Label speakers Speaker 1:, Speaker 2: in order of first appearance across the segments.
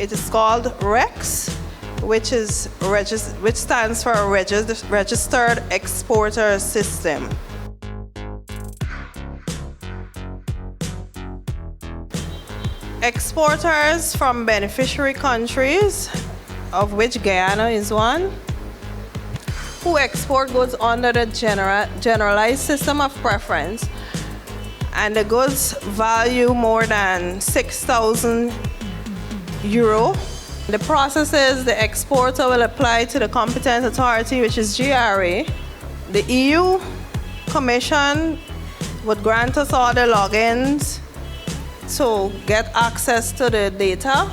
Speaker 1: It is called REX, which stands for Registered Exporter System. Exporters from beneficiary countries, of which Guyana is one, who export goods under the generalized system of preference, and the goods value more than 6,000 euro. The process is the exporter will apply to the competent authority, which is GRA. The EU Commission would grant us all the logins to get access to the data,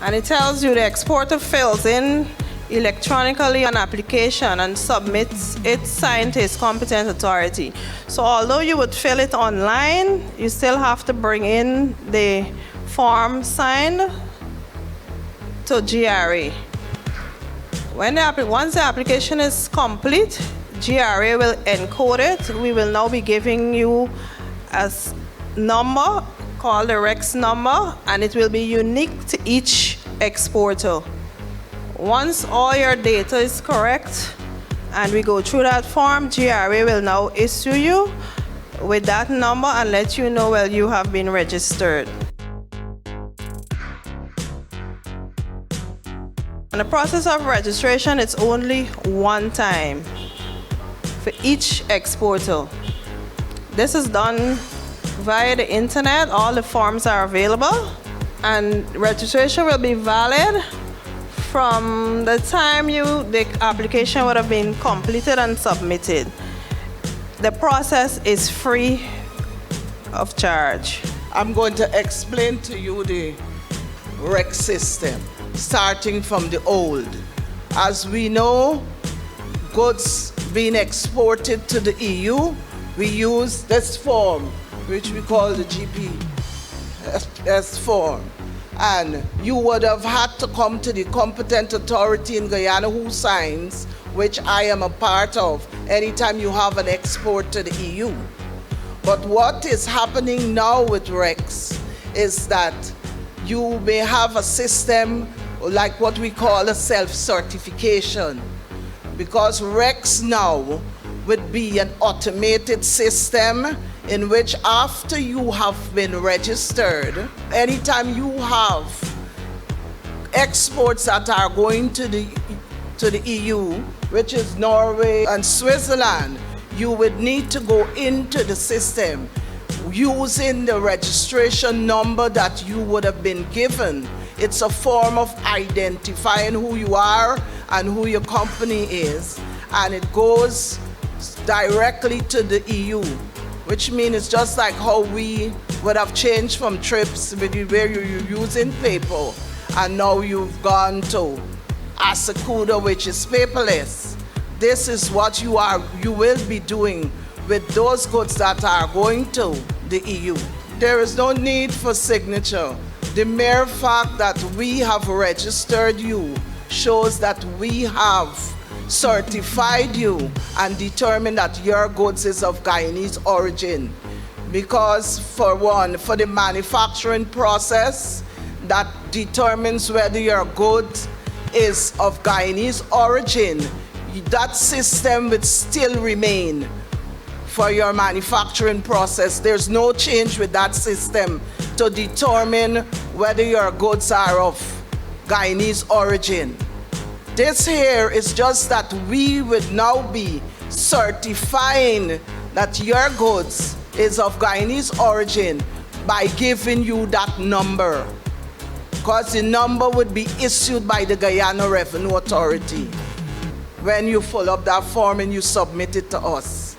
Speaker 1: and it tells you the exporter fills in electronically an application and submits it signed to its competent authority. So although you would fill it online, you still have to bring in the form signed to GRA. Once the application is complete, GRA will encode it. We will now be giving you a number called the REX number, and it will be unique to each exporter. Once all your data is correct and we go through that form, GRA will now issue you with that number and let you know, well, you have been registered. And the process of registration is only one time for each exporter. This is done via the internet. All the forms are available, and registration will be valid from the time the application would have been completed and submitted. The process is free of charge.
Speaker 2: I'm going to explain to you the REC system, starting from the old. As we know, goods being exported to the EU, we use this form, which we call the GPS form. And you would have had to come to the competent authority in Guyana who signs, which I am a part of, anytime you have an export to the EU. But what is happening now with REX is that you may have a system like what we call a self-certification, because REX now would be an automated system in which, after you have been registered, anytime you have exports that are going to the EU, which is Norway and Switzerland, you would need to go into the system using the registration number that you would have been given. It's a form of identifying who you are and who your company is, and it goes directly to the EU, which means it's just like how we would have changed from trips where you're using paper, and now you've gone to Asakuda, which is paperless. This is what you will be doing with those goods that are going to the EU. There is no need for signature. The mere fact that we have registered you shows that we have certified you and determined that your goods is of Guyanese origin. Because for one, for the manufacturing process that determines whether your good is of Guyanese origin, that system would still remain for your manufacturing process. There's no change with that system to determine whether your goods are of Guyanese origin. This here is just that we would now be certifying that your goods is of Guyanese origin by giving you that number, because the number would be issued by the Guyana Revenue Authority when you fill up that form and you submit it to us.